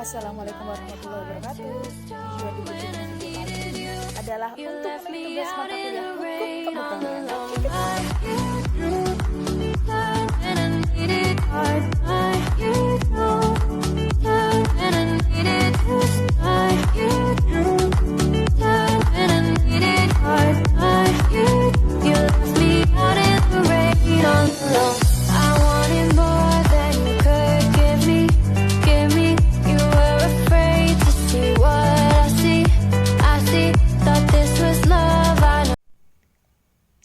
Assalamualaikum warahmatullahi wabarakatuh. Tujuan dibikin video kali ini adalah untuk tugas mata kuliah hukum kepegawaian.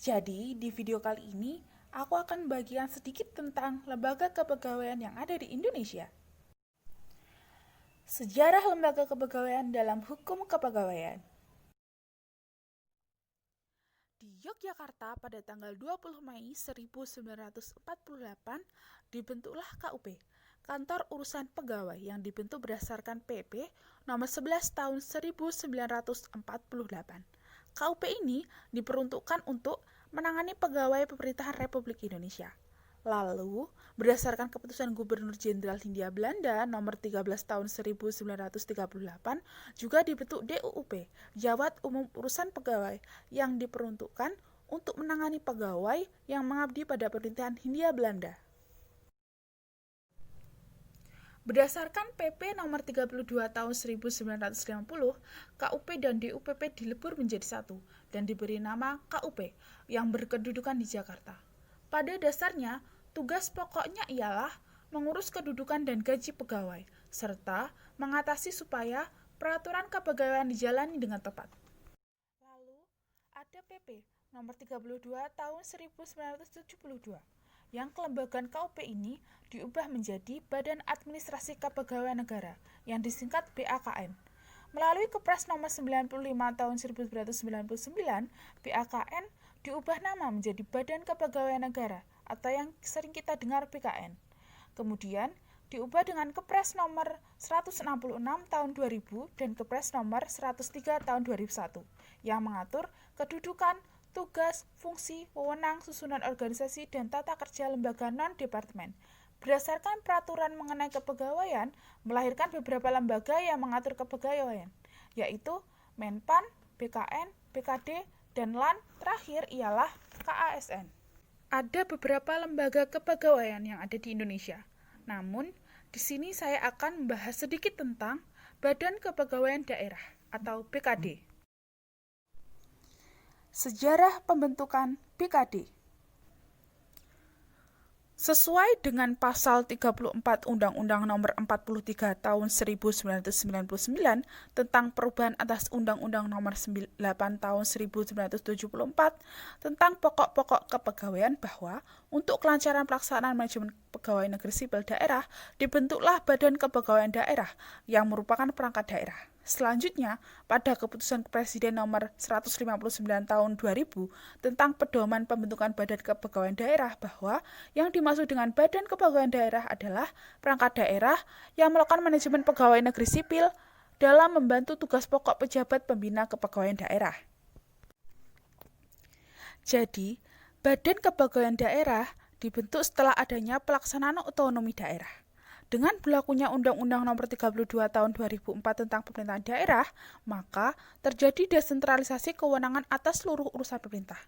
Jadi, di video kali ini, aku akan bagikan sedikit tentang lembaga kepegawaian yang ada di Indonesia. Sejarah lembaga kepegawaian dalam hukum kepegawaian. Di Yogyakarta pada tanggal 20 Mei 1948 dibentuklah KUP, Kantor Urusan Pegawai, yang dibentuk berdasarkan PP nomor 11 tahun 1948. KUP ini diperuntukkan untuk menangani pegawai pemerintahan Republik Indonesia. Lalu, berdasarkan keputusan Gubernur Jenderal Hindia Belanda nomor 13 tahun 1938, juga dibentuk DUUP, Jawat Umum Urusan Pegawai, yang diperuntukkan untuk menangani pegawai yang mengabdi pada pemerintahan Hindia Belanda. Berdasarkan PP nomor 32 tahun 1950, KUP dan DUPP dilebur menjadi satu dan diberi nama KUP yang berkedudukan di Jakarta. Pada dasarnya, tugas pokoknya ialah mengurus kedudukan dan gaji pegawai, serta mengatasi supaya peraturan kepegawaian dijalani dengan tepat. Lalu, ada PP nomor 32 tahun 1972. Yang kelembagaan KUP ini diubah menjadi Badan Administrasi Kepegawaian Negara yang disingkat BAKN. Melalui Kepres nomor 95 tahun 1999, BAKN diubah nama menjadi Badan Kepegawaian Negara atau yang sering kita dengar BKN. Kemudian diubah dengan Kepres nomor 166 tahun 2000 dan Kepres nomor 103 tahun 2001 yang mengatur kedudukan, tugas, fungsi, wewenang, susunan organisasi, dan tata kerja lembaga non-departemen. Berdasarkan peraturan mengenai kepegawaian, melahirkan beberapa lembaga yang mengatur kepegawaian, yaitu Menpan, BKN, BKD, dan LAN. Terakhir ialah KASN. Ada beberapa lembaga kepegawaian yang ada di Indonesia. Namun, di sini saya akan membahas sedikit tentang Badan Kepegawaian Daerah atau BKD. Sejarah pembentukan BKD. Sesuai dengan pasal 34 Undang-Undang Nomor 43 Tahun 1999 tentang perubahan atas Undang-Undang Nomor 8 Tahun 1974 tentang pokok-pokok kepegawaian, bahwa untuk kelancaran pelaksanaan manajemen pegawai negeri sipil daerah dibentuklah Badan Kepegawaian Daerah yang merupakan perangkat daerah. Selanjutnya, pada keputusan Presiden nomor 159 tahun 2000 tentang pedoman pembentukan Badan Kepegawaian Daerah, bahwa yang dimaksud dengan Badan Kepegawaian Daerah adalah perangkat daerah yang melakukan manajemen pegawai negeri sipil dalam membantu tugas pokok pejabat pembina kepegawaian daerah. Jadi, Badan Kepegawaian Daerah dibentuk setelah adanya pelaksanaan otonomi daerah. Dengan berlakunya Undang-Undang Nomor 32 Tahun 2004 tentang pemerintahan daerah, maka terjadi desentralisasi kewenangan atas seluruh urusan pemerintah.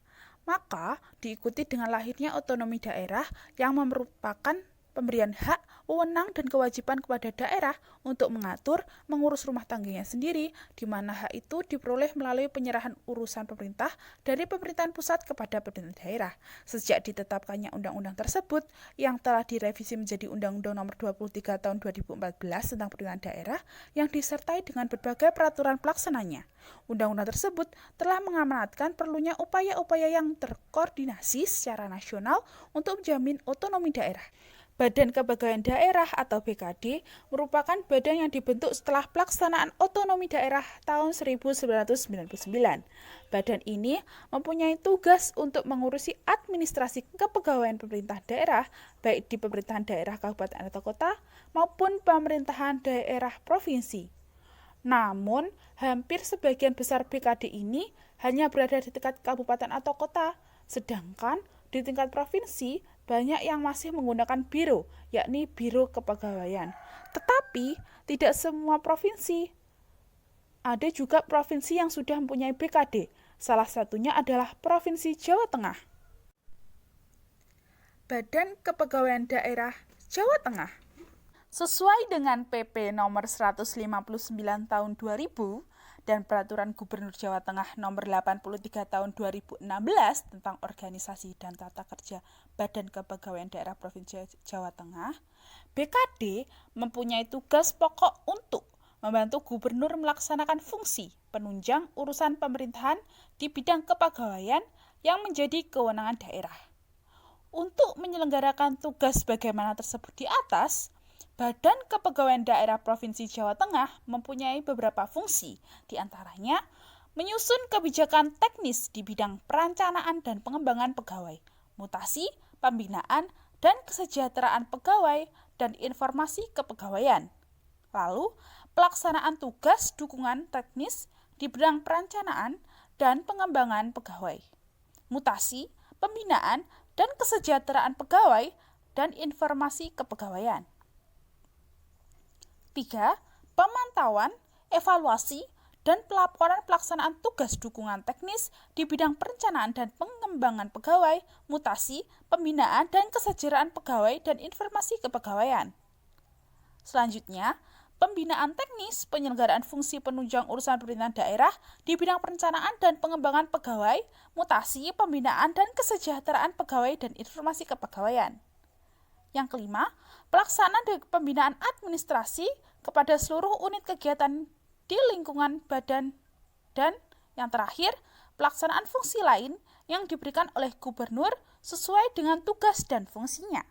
Maka diikuti dengan lahirnya otonomi daerah yang merupakan pemberian hak, wewenang, dan kewajiban kepada daerah untuk mengatur, mengurus rumah tangganya sendiri, di mana hak itu diperoleh melalui penyerahan urusan pemerintah dari pemerintahan pusat kepada pemerintahan daerah. Sejak ditetapkannya undang-undang tersebut, yang telah direvisi menjadi Undang-Undang Nomor 23 Tahun 2014 tentang pemerintahan daerah, yang disertai dengan berbagai peraturan pelaksananya. Undang-undang tersebut telah mengamanatkan perlunya upaya-upaya yang terkoordinasi secara nasional untuk menjamin otonomi daerah. Badan Kepegawaian Daerah atau BKD merupakan badan yang dibentuk setelah pelaksanaan otonomi daerah tahun 1999. Badan ini mempunyai tugas untuk mengurusi administrasi kepegawaian pemerintah daerah, baik di pemerintahan daerah kabupaten atau kota maupun pemerintahan daerah provinsi. Namun, hampir sebagian besar BKD ini hanya berada di tingkat kabupaten atau kota, sedangkan di tingkat provinsi banyak yang masih menggunakan biro, yakni Biro Kepegawaian. Tetapi tidak semua provinsi. Ada juga provinsi yang sudah mempunyai BKD. Salah satunya adalah Provinsi Jawa Tengah. Badan Kepegawaian Daerah Jawa Tengah. Sesuai dengan PP nomor 159 tahun 2000 dan Peraturan Gubernur Jawa Tengah nomor 83 tahun 2016 tentang organisasi dan tata kerja Badan Kepegawaian Daerah Provinsi Jawa Tengah, BKD mempunyai tugas pokok untuk membantu gubernur melaksanakan fungsi penunjang urusan pemerintahan di bidang kepegawaian yang menjadi kewenangan daerah. Untuk menyelenggarakan tugas bagaimana tersebut di atas, Badan Kepegawaian Daerah Provinsi Jawa Tengah mempunyai beberapa fungsi, di antaranya menyusun kebijakan teknis di bidang perencanaan dan pengembangan pegawai, mutasi, pembinaan, dan kesejahteraan pegawai, dan informasi kepegawaian. Lalu, pelaksanaan tugas dukungan teknis di bidang perencanaan dan pengembangan pegawai, mutasi, pembinaan, dan kesejahteraan pegawai, dan informasi kepegawaian. 3. Pemantauan, evaluasi, dan pelaporan pelaksanaan tugas dukungan teknis di bidang perencanaan dan pengembangan pegawai, mutasi, pembinaan, dan kesejahteraan pegawai, dan informasi kepegawaian. Selanjutnya, pembinaan teknis penyelenggaraan fungsi penunjang urusan pemerintahan daerah di bidang perencanaan dan pengembangan pegawai, mutasi, pembinaan, dan kesejahteraan pegawai, dan informasi kepegawaian. Yang kelima, pelaksanaan dan pembinaan administrasi kepada seluruh unit kegiatan di lingkungan badan. Dan yang terakhir, pelaksanaan fungsi lain yang diberikan oleh gubernur sesuai dengan tugas dan fungsinya.